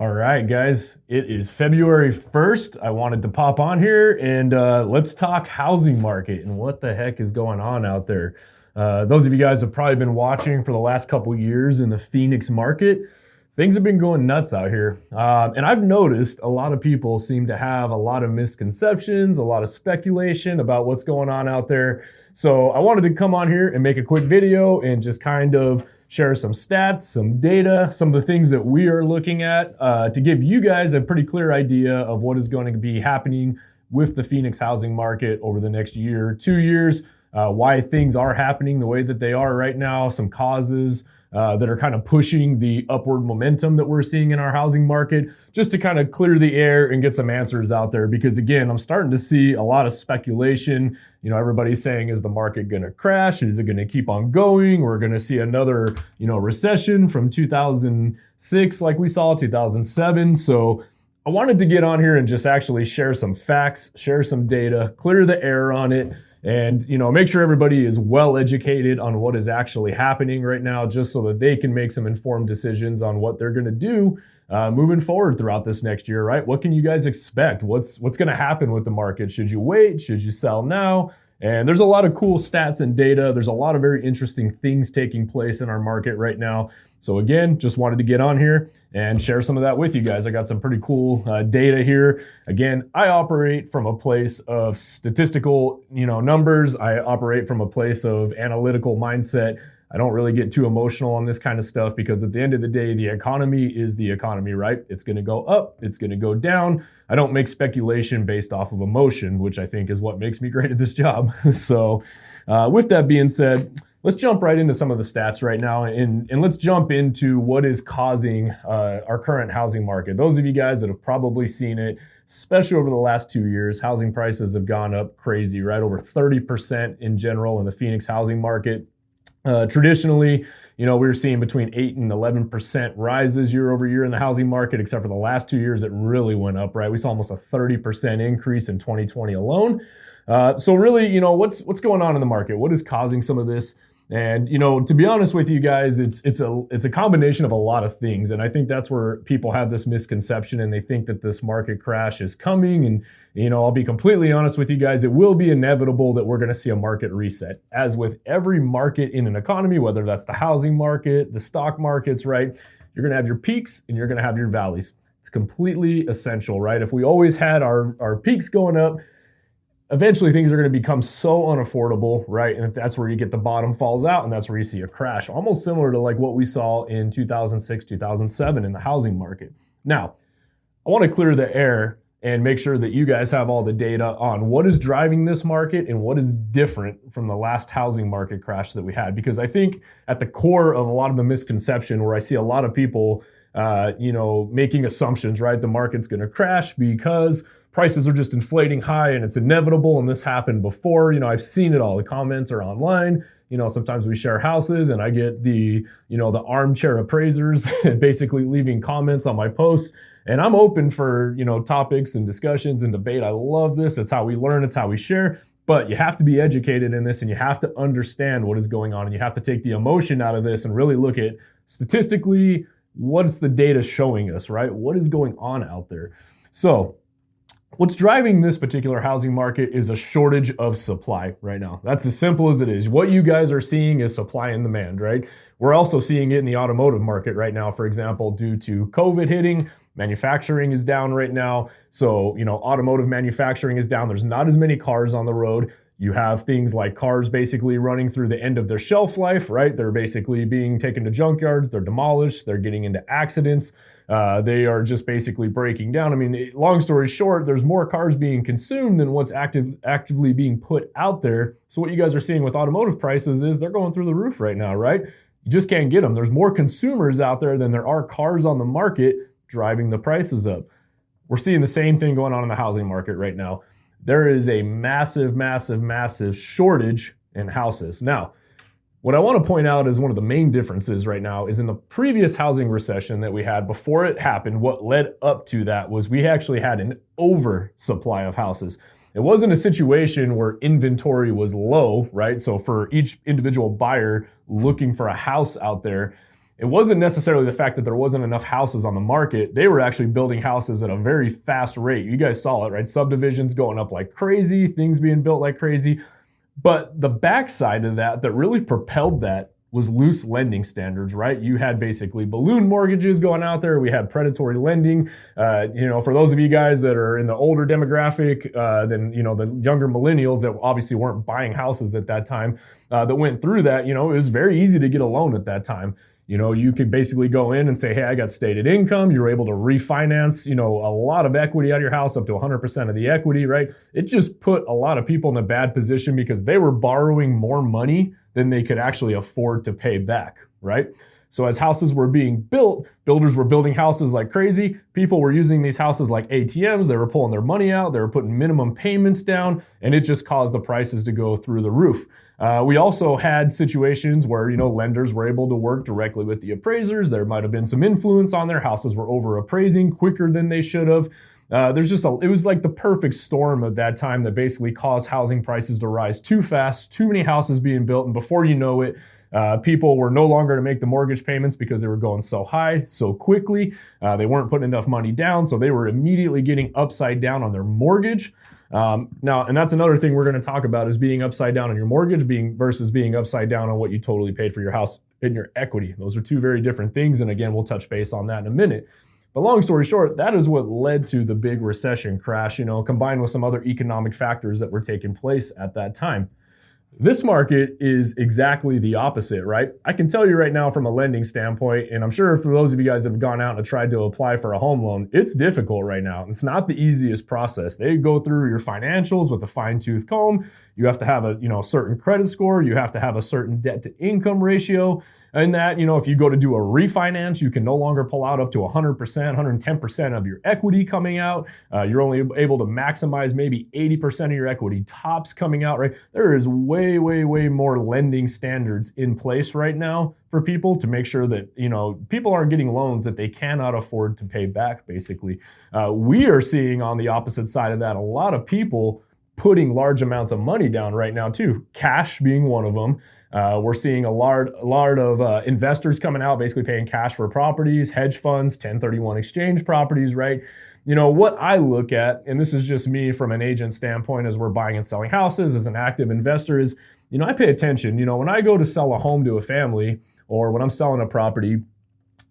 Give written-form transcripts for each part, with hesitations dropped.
All right, guys, it is February 1st. I wanted to pop on here and let's talk housing market and what the heck is going on out there. Those of you guys have probably been watching for the last couple years in the Phoenix market. Things have been going nuts out here. And I've noticed a lot of people seem to have a lot of misconceptions, a lot of speculation about what's going on out there. So I wanted to come on here and make a quick video and just kind of share some stats, some data, some of the things that we are looking at to give you guys a pretty clear idea of what is going to be happening with the Phoenix housing market over the next year, 2 years, why things are happening the way that they are right now, some causes that are kind of pushing the upward momentum that we're seeing in our housing market, just to kind of clear the air and get some answers out there. Because again, I'm starting to see a lot of speculation. You know, everybody's saying, is the market going to crash? Is it going to keep on going? We're going to see another, recession from 2006 like we saw 2007. So I wanted to get on here and just actually share some facts, share some data, clear the air on it, and make sure everybody is well educated on what is actually happening right now, just so that they can make some informed decisions on what they're going to do moving forward throughout this next year, right? What can you guys expect? What's going to happen with the market? Should you wait? Should you sell now? And there's a lot of cool stats and data. There's a lot of very interesting things taking place in our market right now. So again, just wanted to get on here and share some of that with you guys. I got some pretty cool data here. Again, I operate from a place of statistical, numbers. I operate from a place of analytical mindset. I don't really get too emotional on this kind of stuff because at the end of the day, the economy is the economy, right? It's going to go up. It's going to go down. I don't make speculation based off of emotion, which I think is what makes me great at this job. So with that being said, let's jump right into some of the stats right now, and let's jump into what is causing our current housing market. Those of you guys that have probably seen it, especially over the last 2 years, housing prices have gone up crazy, right? Over 30% in general in the Phoenix housing market. Traditionally, we were seeing between 8 and 11% rises year over year in the housing market, except for the last 2 years, it really went up, right? We saw almost a 30% increase in 2020 alone. So really, what's going on in the market? What is causing some of this? And, to be honest with you guys, it's a combination of a lot of things. And I think that's where people have this misconception and they think that this market crash is coming. And, I'll be completely honest with you guys, it will be inevitable that we're going to see a market reset. As with every market in an economy, whether that's the housing market, the stock markets, right? You're going to have your peaks and you're going to have your valleys. It's completely essential, right? If we always had our peaks going up, eventually things are going to become so unaffordable, right? And that's where you get the bottom falls out, and that's where you see a crash, almost similar to like what we saw in 2006, 2007 in the housing market. Now, I want to clear the air and make sure that you guys have all the data on what is driving this market and what is different from the last housing market crash that we had. Because I think at the core of a lot of the misconception, where I see a lot of people, making assumptions, right? The market's going to crash because prices are just inflating high and it's inevitable, and this happened before. I've seen it all. The comments are online. Sometimes we share houses and I get the armchair appraisers basically leaving comments on my posts. And I'm open for, topics and discussions and debate. I love this. It's how we learn. It's how we share. But you have to be educated in this and you have to understand what is going on. And you have to take the emotion out of this and really look at statistically, what's the data showing us, right? What is going on out there? So what's driving this particular housing market is a shortage of supply right now. That's as simple as it is. What you guys are seeing is supply and demand, right? We're also seeing it in the automotive market right now, for example, due to COVID hitting. Manufacturing is down right now. So, automotive manufacturing is down. There's not as many cars on the road. You have things like cars basically running through the end of their shelf life, right? They're basically being taken to junkyards. They're demolished. They're getting into accidents. They are just basically breaking down. I mean, long story short, there's more cars being consumed than what's actively being put out there. So what you guys are seeing with automotive prices is they're going through the roof right now, right? You just can't get them. There's more consumers out there than there are cars on the market driving the prices up. We're seeing the same thing going on in the housing market right now. There is a massive, massive, massive shortage in houses. Now, what I want to point out is one of the main differences right now is in the previous housing recession that we had before it happened, what led up to that was we actually had an oversupply of houses. It wasn't a situation where inventory was low, right? So for each individual buyer looking for a house out there, it wasn't necessarily the fact that there wasn't enough houses on the market. They were actually building houses at a very fast rate. You guys saw it, right? Subdivisions going up like crazy, things being built like crazy. But the backside of that really propelled that was loose lending standards, right? You had basically balloon mortgages going out there. We had predatory lending. For those of you guys that are in the older demographic than, the younger millennials that obviously weren't buying houses at that time that went through that, it was very easy to get a loan at that time. You could basically go in and say, hey, I got stated income. You were able to refinance, a lot of equity out of your house, up to 100% of the equity, right? It just put a lot of people in a bad position because they were borrowing more money than they could actually afford to pay back, right? So as houses were being built, builders were building houses like crazy. People were using these houses like ATMs. They were pulling their money out. They were putting minimum payments down, and it just caused the prices to go through the roof. We also had situations where, lenders were able to work directly with the appraisers. There might have been some influence on their houses were over appraising quicker than they should have. It was like the perfect storm at that time that basically caused housing prices to rise too fast, too many houses being built. And before you know it, people were no longer to make the mortgage payments because they were going so high so quickly. They weren't putting enough money down, so they were immediately getting upside down on their mortgage. Now, and that's another thing we're going to talk about is being upside down on your mortgage versus being upside down on what you totally paid for your house in your equity. Those are two very different things. And again, we'll touch base on that in a minute. But long story short, that is what led to the big recession crash, combined with some other economic factors that were taking place at that time. This market is exactly the opposite, right? I can tell you right now from a lending standpoint, and I'm sure for those of you guys that have gone out and tried to apply for a home loan, it's difficult right now. It's not the easiest process. They go through your financials with a fine-tooth comb. You have to have a certain credit score. You have to have a certain debt to income ratio. And that, if you go to do a refinance, you can no longer pull out up to 100%, 110% of your equity coming out. You're only able to maximize maybe 80% of your equity tops coming out, right? There is way, way, way more lending standards in place right now for people to make sure that, people aren't getting loans that they cannot afford to pay back, basically. We are seeing on the opposite side of that, a lot of people putting large amounts of money down right now too, cash being one of them. We're seeing a lot of investors coming out, basically paying cash for properties, hedge funds, 1031 exchange properties, right? What I look at, and this is just me from an agent standpoint as we're buying and selling houses as an active investor is, I pay attention. When I go to sell a home to a family or when I'm selling a property,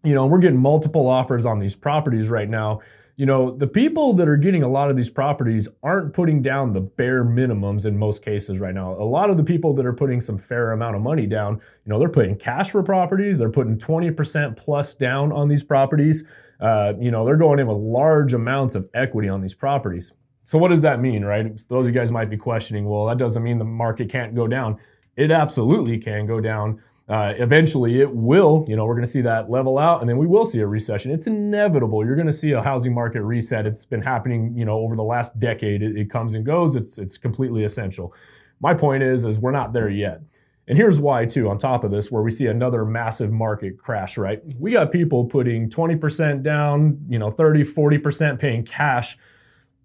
we're getting multiple offers on these properties right now. The people that are getting a lot of these properties aren't putting down the bare minimums in most cases right now. A lot of the people that are putting some fair amount of money down, they're putting cash for properties. They're putting 20% plus down on these properties. They're going in with large amounts of equity on these properties. So what does that mean, right? Those of you guys might be questioning, well, that doesn't mean the market can't go down. It absolutely can go down. Eventually it will, we're going to see that level out and then we will see a recession. It's inevitable. You're going to see a housing market reset. It's been happening, over the last decade. It comes and goes. It's completely essential. My point is we're not there yet. And here's why too, on top of this, where we see another massive market crash, right? We got people putting 20% down, 30, 40% paying cash.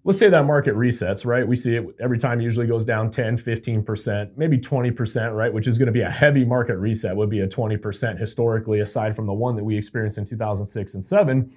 Let's say that market resets, right? We see it every time, it usually goes down 10, 15%, maybe 20%, right? Which is going to be a heavy market reset, would be a 20% historically, aside from the one that we experienced in 2006 and 7.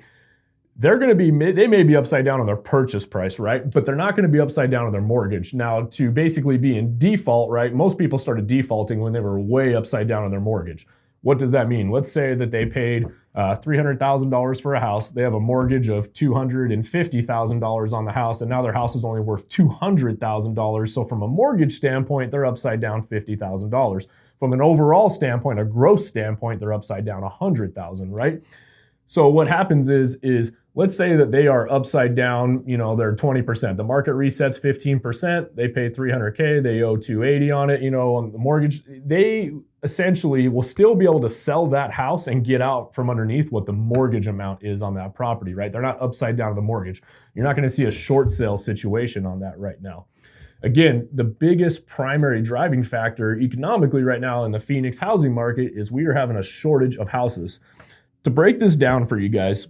They may be upside down on their purchase price, right? But they're not going to be upside down on their mortgage. Now, to basically be in default, right? Most people started defaulting when they were way upside down on their mortgage. What does that mean? Let's say that they paid $300,000 for a house. They have a mortgage of $250,000 on the house, and now their house is only worth $200,000. So from a mortgage standpoint, they're upside down $50,000. From an overall standpoint, a gross standpoint, they're upside down $100,000, right? So what happens is let's say that they are upside down, they're 20%. The market resets 15%. They pay $300K. They owe $280 on it, on the mortgage. They essentially will still be able to sell that house and get out from underneath what the mortgage amount is on that property, right? They're not upside down on the mortgage. You're not going to see a short sale situation on that right now. Again, the biggest primary driving factor economically right now in the Phoenix housing market is we are having a shortage of houses. To break this down for you guys,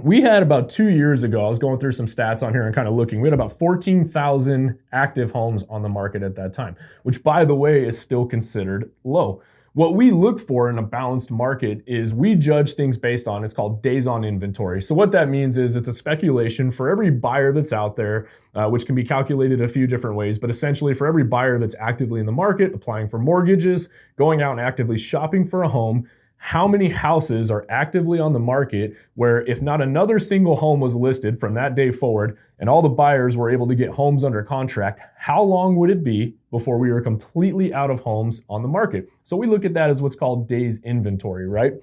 we had about 2 years ago, I was going through some stats on here and kind of looking, we had about 14,000 active homes on the market at that time, which by the way is still considered low. What we look for in a balanced market is we judge things based on, it's called days on inventory. So what that means is it's a speculation for every buyer that's out there, which can be calculated a few different ways, but essentially for every buyer that's actively in the market, applying for mortgages, going out and actively shopping for a home, how many houses are actively on the market where if not another single home was listed from that day forward and all the buyers were able to get homes under contract, how long would it be before we were completely out of homes on the market? So we look at that as what's called days inventory, right?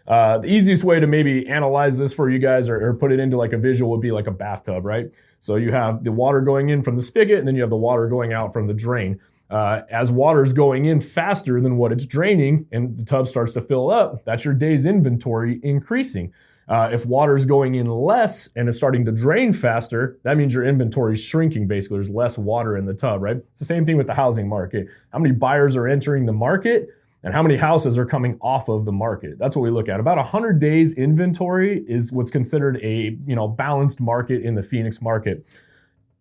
The easiest way to maybe analyze this for you guys or put it into like a visual would be like a bathtub, right? So you have the water going in from the spigot and then you have the water going out from the drain. As water's going in faster than what it's draining and the tub starts to fill up, that's your days inventory increasing. If water's going in less and it's starting to drain faster, that means your inventory is shrinking basically. There's less water in the tub, right? It's the same thing with the housing market. How many buyers are entering the market and how many houses are coming off of the market? That's what we look at. About 100 days inventory is what's considered a balanced market in the Phoenix market.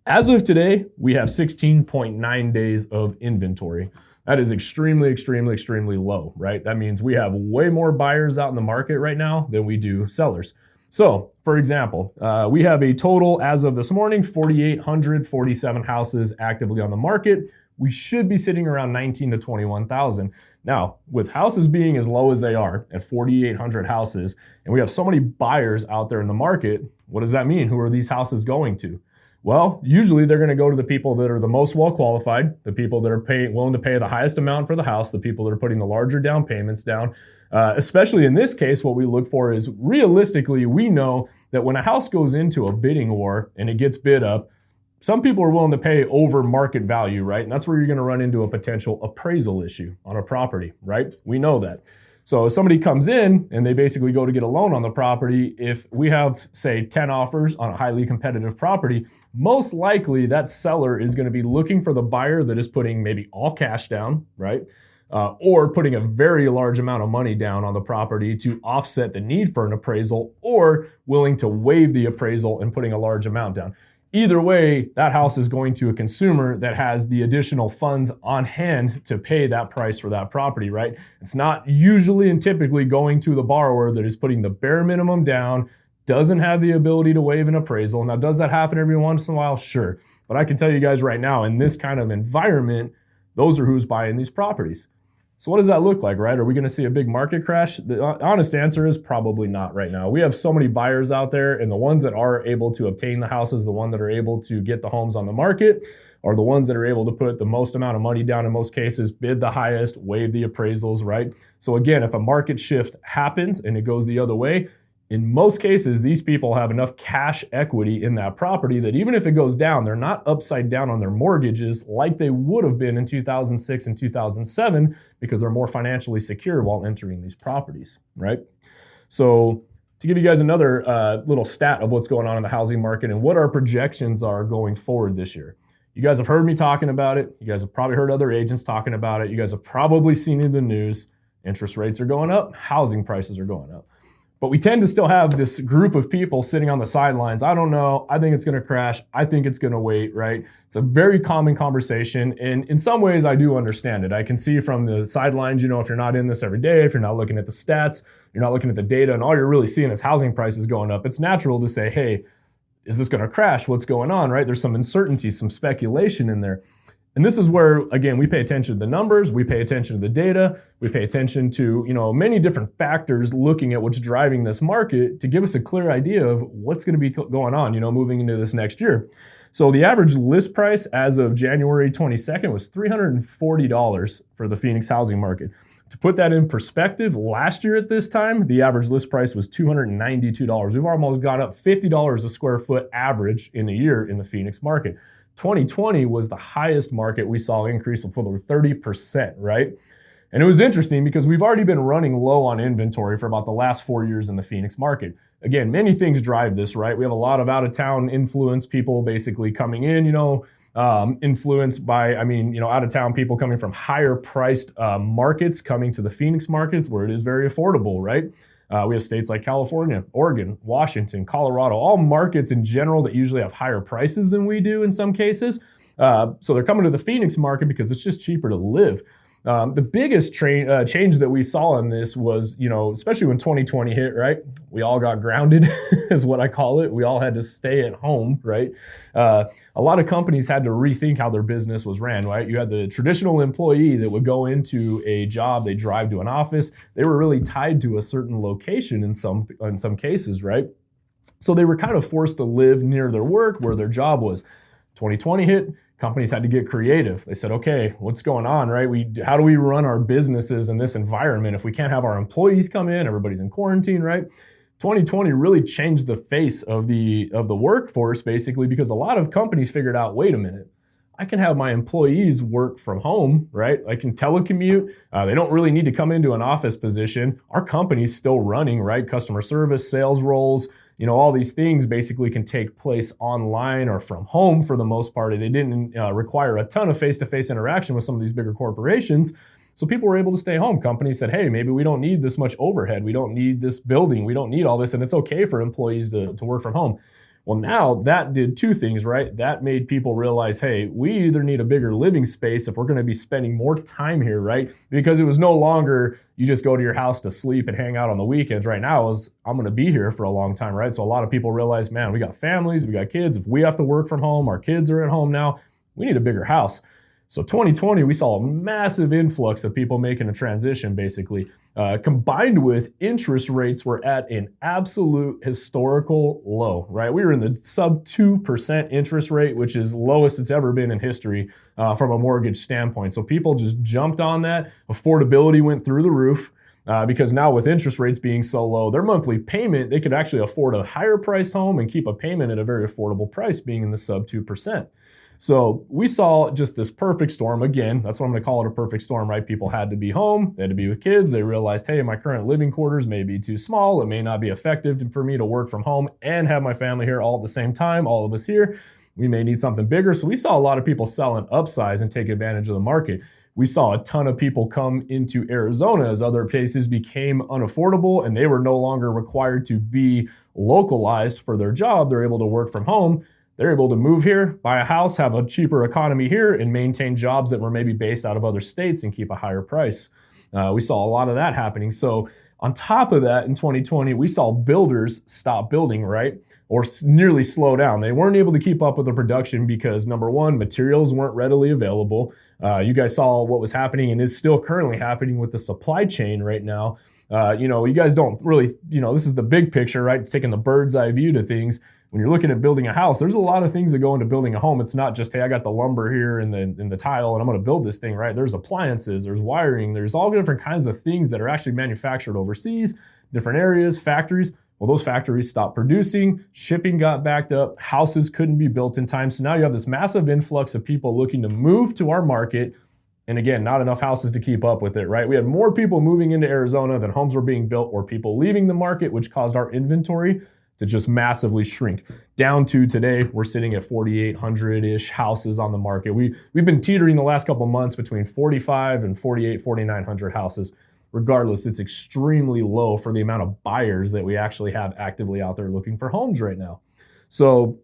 As of today, we have 16.9 days of inventory. That is extremely, extremely, extremely low, right? That means we have way more buyers out in the market right now than we do sellers. So, for example, we have a total, as of this morning, 4,847 houses actively on the market. We should be sitting around 19 to 21,000. Now, with houses being as low as they are at 4,800 houses, and we have so many buyers out there in the market, what does that mean? Who are these houses going to? Well, usually they're going to go to the people that are the most well qualified, the people that are willing to pay the highest amount for the house, the people that are putting the larger down payments down. Especially in this case, what we look for is realistically, we know that when a house goes into a bidding war and it gets bid up, some people are willing to pay over market value, right? And that's where you're going to run into a potential appraisal issue on a property, right? We know that. So if somebody comes in and they basically go to get a loan on the property, if we have, say, 10 offers on a highly competitive property, most likely that seller is going to be looking for the buyer that is putting maybe all cash down, right? Or putting a very large amount of money down on the property to offset the need for an appraisal, or willing to waive the appraisal and putting a large amount down. Either way, that house is going to a consumer that has the additional funds on hand to pay that price for that property, right? It's not usually and typically going to the borrower that is putting the bare minimum down, doesn't have the ability to waive an appraisal. Now, does that happen every once in a while? Sure. But I can tell you guys right now, in this kind of environment, those are who's buying these properties. So what does that look like, right? Are we going to see a big market crash? The honest answer is probably not right now. We have so many buyers out there, and the ones that are able to obtain the houses, the ones that are able to get the homes on the market, are the ones that are able to put the most amount of money down in most cases, bid the highest, waive the appraisals, right? So again, if a market shift happens and it goes the other way, in most cases, these people have enough cash equity in that property that even if it goes down, they're not upside down on their mortgages like they would have been in 2006 and 2007 because they're more financially secure while entering these properties, right? So to give you guys another little stat of what's going on in the housing market and what our projections are going forward this year. You guys have heard me talking about it. You guys have probably heard other agents talking about it. You guys have probably seen it in the news. Interest rates are going up. Housing prices are going up. But we tend to still have this group of people sitting on the sidelines. I don't know. I think it's going to crash. I think it's going to wait, right? It's a very common conversation. And in some ways, I do understand it. I can see from the sidelines, if you're not in this every day, if you're not looking at the stats, you're not looking at the data, and all you're really seeing is housing prices going up, it's natural to say, hey, is this going to crash? What's going on, right? There's some uncertainty, some speculation in there. And this is where, again, we pay attention to the numbers, we pay attention to the data, we pay attention to, many different factors looking at what's driving this market to give us a clear idea of what's going to be going on, moving into this next year. So the average list price as of January 22nd was $340 for the Phoenix housing market. To put that in perspective, last year at this time, the average list price was $292. We've almost gone up $50 a square foot average in a year in the Phoenix market. 2020 was the highest market we saw increase of over 30%, right? And it was interesting because we've already been running low on inventory for about the last 4 years in the Phoenix market. Again, many things drive this, right? We have a lot of out-of-town influence people basically coming in, influenced by, out-of-town people coming from higher priced markets coming to the Phoenix markets where it is very affordable, right? We have states like California, Oregon, Washington, Colorado, all markets in general that usually have higher prices than we do in some cases. So they're coming to the Phoenix market because it's just cheaper to live. The biggest change that we saw in this was, especially when 2020 hit, right? We all got grounded, is what I call it. We all had to stay at home, right? A lot of companies had to rethink how their business was ran, right? You had the traditional employee that would go into a job, they drive to an office. They were really tied to a certain location in some cases, right? So they were kind of forced to live near their work where their job was. 2020 hit. Companies had to get creative. They said, okay, what's going on, right? How do we run our businesses in this environment if we can't have our employees come in, everybody's in quarantine, right? 2020 really changed the face of the workforce, basically, because a lot of companies figured out, wait a minute, I can have my employees work from home, right? I can telecommute. They don't really need to come into an office position. Our company's still running, right? Customer service, sales roles, all these things basically can take place online or from home for the most part. They didn't require a ton of face-to-face interaction with some of these bigger corporations. So people were able to stay home. Companies said, hey, maybe we don't need this much overhead. We don't need this building. We don't need all this. And it's okay for employees to work from home. Well, now that did two things, right? That made people realize, hey, we either need a bigger living space if we're going to be spending more time here, right? Because it was no longer you just go to your house to sleep and hang out on the weekends. Right now is I'm going to be here for a long time, right? So a lot of people realize, man, we got families, we got kids. If we have to work from home, our kids are at home now, we need a bigger house. So 2020, we saw a massive influx of people making a transition, basically, combined with interest rates were at an absolute historical low, right? We were in the sub 2% interest rate, which is lowest it's ever been in history from a mortgage standpoint. So people just jumped on that. Affordability went through the roof. Because now with interest rates being so low, their monthly payment, they could actually afford a higher priced home and keep a payment at a very affordable price, being in the sub 2%. So we saw just this perfect storm. Again, that's what I'm going to call it, a perfect storm, right? People had to be home. They had to be with kids. They realized, hey, my current living quarters may be too small. It may not be effective for me to work from home and have my family here all at the same time, all of us here. We may need something bigger. So we saw a lot of people sell and upsize and take advantage of the market. We saw a ton of people come into Arizona as other places became unaffordable and they were no longer required to be localized for their job. They're able to work from home. They're able to move here, buy a house, have a cheaper economy here, and maintain jobs that were maybe based out of other states and keep a higher price. We saw a lot of that happening. So on top of that, in 2020, we saw builders stop building, right? Or nearly slow down. They weren't able to keep up with the production because, number one, materials weren't readily available. You guys saw what was happening and is still currently happening with the supply chain right now. You guys don't really, this is the big picture, right? It's taking the bird's eye view to things. When you're looking at building a house, there's a lot of things that go into building a home. It's not just, hey, I got the lumber here and the tile and I'm going to build this thing, right? There's appliances, there's wiring, there's all different kinds of things that are actually manufactured overseas, different areas, factories. Well, those factories stopped producing, shipping got backed up, houses couldn't be built in time. So now you have this massive influx of people looking to move to our market. And again, not enough houses to keep up with it, right? We had more people moving into Arizona than homes were being built or people leaving the market, which caused our inventory to just massively shrink. Down to today, we're sitting at 4,800-ish houses on the market. We've been teetering the last couple of months between 45 and 48, 4,900 houses. Regardless, it's extremely low for the amount of buyers that we actually have actively out there looking for homes right now. So,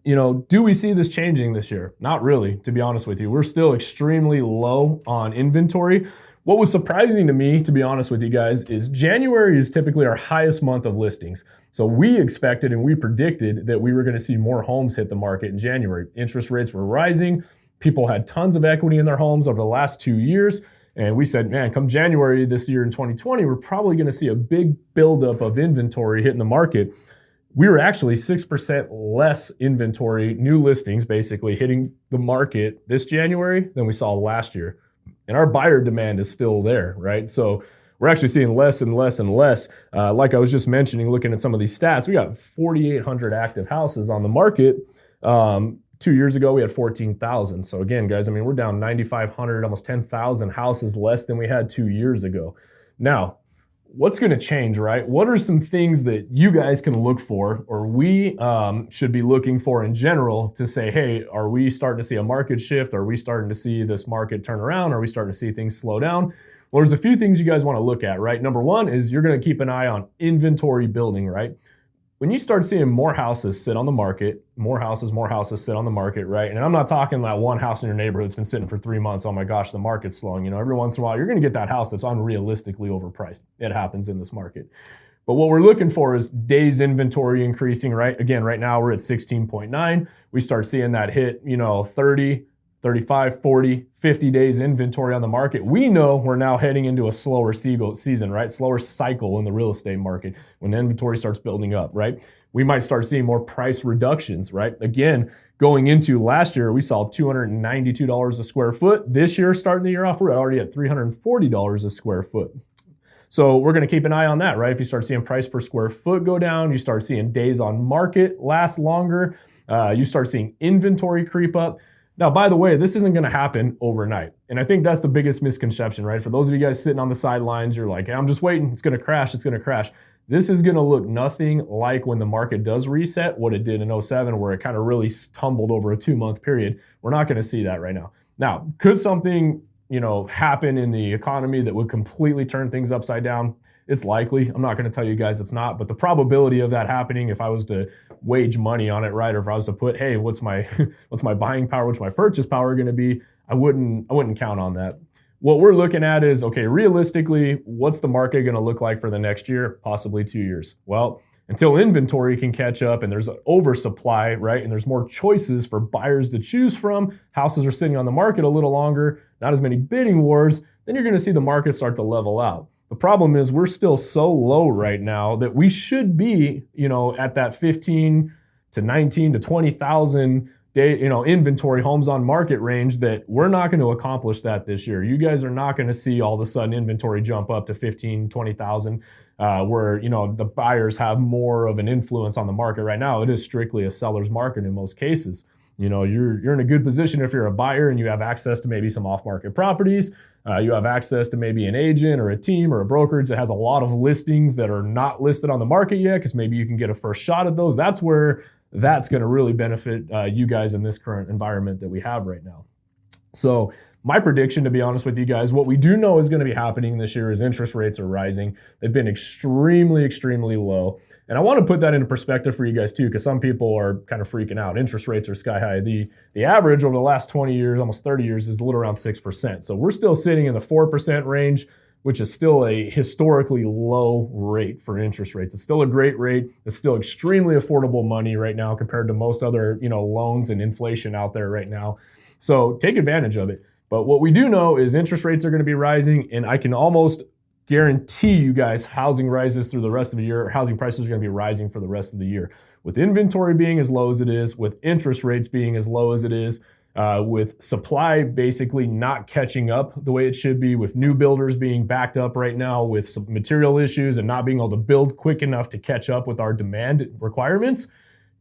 do we see this changing this year? Not really, to be honest with you. We're still extremely low on inventory. What was surprising to me, to be honest with you guys, is January is typically our highest month of listings. So we expected and we predicted that we were going to see more homes hit the market in January. Interest rates were rising. People had tons of equity in their homes over the last 2 years. And we said, man, come January this year in 2020, we're probably going to see a big buildup of inventory hitting the market. We were actually 6% less inventory, new listings basically hitting the market this January than we saw last year. And our buyer demand is still there, right? So we're actually seeing less and less and less. Like I was just mentioning, looking at some of these stats, we got 4,800 active houses on the market. 2 years ago, we had 14,000. So again, guys, we're down 9,500, almost 10,000 houses less than we had 2 years ago. Now, what's going to change, right? What are some things that you guys can look for or we should be looking for in general to say, hey, are we starting to see a market shift? Are we starting to see this market turn around? Are we starting to see things slow down? Well, there's a few things you guys want to look at, right? Number one is you're going to keep an eye on inventory building, right? when you start seeing more houses sit on the market, more houses sit on the market, right? And I'm not talking that one house in your neighborhood that's been sitting for 3 months. Oh my gosh, the market's slowing. Every once in a while, you're going to get that house that's unrealistically overpriced. It happens in this market. But what we're looking for is days inventory increasing, right? Again, right now we're at 16.9. We start seeing that hit, 30, 35, 40, 50 days inventory on the market. We know we're now heading into a slower season, right? Slower cycle in the real estate market when the inventory starts building up, right? We might start seeing more price reductions, right? Again, going into last year, we saw $292 a square foot. This year, starting the year off, we're already at $340 a square foot. So we're going to keep an eye on that, right? If you start seeing price per square foot go down, you start seeing days on market last longer, you start seeing inventory creep up. Now, by the way, this isn't going to happen overnight. And I think that's the biggest misconception, right? For those of you guys sitting on the sidelines, you're like, hey, I'm just waiting. It's going to crash. It's going to crash. This is going to look nothing like when the market does reset, what it did in 2007, where it kind of really tumbled over a 2-month period. We're not going to see that right now. Now, could something happen in the economy that would completely turn things upside down? It's likely. I'm not going to tell you guys it's not, but the probability of that happening, if I was to wage money on it, right, or if I was to put, hey, what's my buying power, what's my purchase power going to be, I wouldn't count on that. What we're looking at is, okay, realistically, what's the market going to look like for the next year, possibly 2 years? Well, until inventory can catch up and there's an oversupply, right, and there's more choices for buyers to choose from, houses are sitting on the market a little longer, not as many bidding wars, then you're going to see the market start to level out. The problem is we're still so low right now that we should be, at that 15 to 19 to 20,000 day, inventory homes on market range, that we're not going to accomplish that this year. You guys are not going to see all of a sudden inventory jump up to 15, 20,000, where, the buyers have more of an influence on the market right now. It is strictly a seller's market in most cases. You're in a good position if you're a buyer and you have access to maybe some off-market properties. You have access to maybe an agent or a team or a brokerage that has a lot of listings that are not listed on the market yet, because maybe you can get a first shot at those. That's where that's going to really benefit you guys in this current environment that we have right now. So my prediction, to be honest with you guys, what we do know is going to be happening this year is interest rates are rising. They've been extremely, extremely low. And I want to put that into perspective for you guys too, because some people are kind of freaking out. Interest rates are sky high. The average over the last 20 years, almost 30 years, is a little around 6%. So we're still sitting in the 4% range, which is still a historically low rate for interest rates. It's still a great rate. It's still extremely affordable money right now compared to most other, loans and inflation out there right now. So take advantage of it. But what we do know is interest rates are going to be rising, and I can almost guarantee you guys housing rises through the rest of the year. Housing prices are going to be rising for the rest of the year. With inventory being as low as it is, with interest rates being as low as it is, with supply basically not catching up the way it should be, with new builders being backed up right now with some material issues and not being able to build quick enough to catch up with our demand requirements,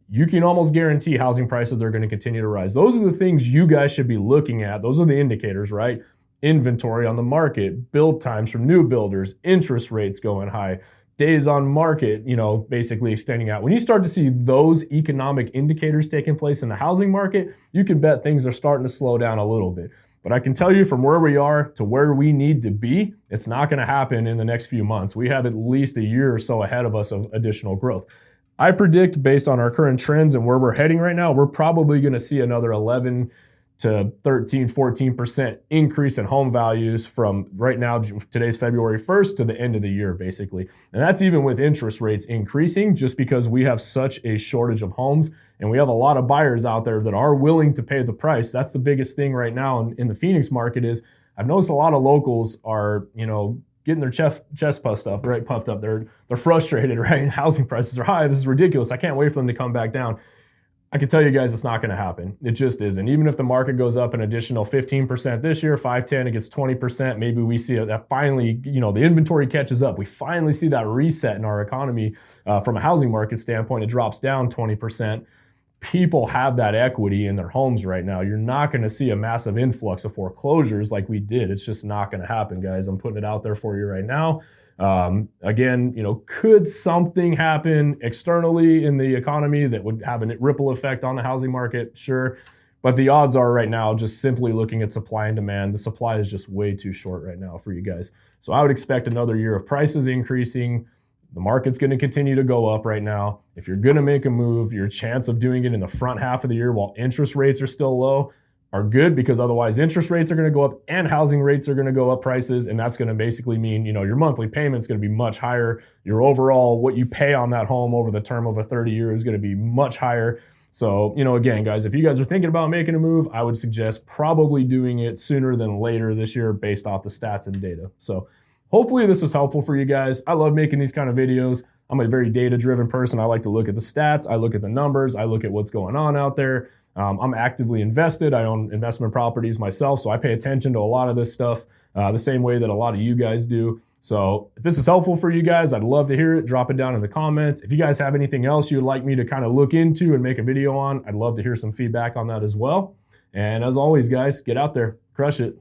you can almost guarantee housing prices are going to continue to rise. Those are the things you guys should be looking at. Those are the indicators, right? Inventory on the market, build times from new builders, interest rates going high, days on market, basically extending out. When you start to see those economic indicators taking place in the housing market, you can bet things are starting to slow down a little bit. But I can tell you from where we are to where we need to be, it's not going to happen in the next few months. We have at least a year or so ahead of us of additional growth. I predict, based on our current trends and where we're heading right now, we're probably going to see another 11 to 13, 14% increase in home values from right now, today's February 1st, to the end of the year, basically. And that's even with interest rates increasing, just because we have such a shortage of homes and we have a lot of buyers out there that are willing to pay the price. That's the biggest thing right now in the Phoenix market is I've noticed a lot of locals are, getting their chest puffed up. They're frustrated, right? Housing prices are high. This is ridiculous. I can't wait for them to come back down. I can tell you guys it's not going to happen. It just isn't. Even if the market goes up an additional 15% this year, 5-10, it gets 20%. Maybe we see that finally, the inventory catches up. We finally see that reset in our economy from a housing market standpoint. It drops down 20%. People have that equity in their homes right now. You're not going to see a massive influx of foreclosures like we did. It's just not going to happen, guys. I'm putting it out there for you right now. Again, could something happen externally in the economy that would have a ripple effect on the housing market? Sure. But the odds are right now, just simply looking at supply and demand, the supply is just way too short right now for you guys. So I would expect another year of prices increasing. The market's going to continue to go up right now. If you're going to make a move, your chance of doing it in the front half of the year while interest rates are still low are good, because otherwise interest rates are going to go up and housing rates are going to go up prices. And that's going to basically mean, your monthly payment's going to be much higher. Your overall, what you pay on that home over the term of a 30 year is going to be much higher. So, again, guys, if you guys are thinking about making a move, I would suggest probably doing it sooner than later this year based off the stats and data. So hopefully this was helpful for you guys. I love making these kind of videos. I'm a very data-driven person. I like to look at the stats. I look at the numbers. I look at what's going on out there. I'm actively invested. I own investment properties myself, so I pay attention to a lot of this stuff the same way that a lot of you guys do. So if this is helpful for you guys, I'd love to hear it. Drop it down in the comments. If you guys have anything else you'd like me to kind of look into and make a video on, I'd love to hear some feedback on that as well. And as always, guys, get out there, crush it.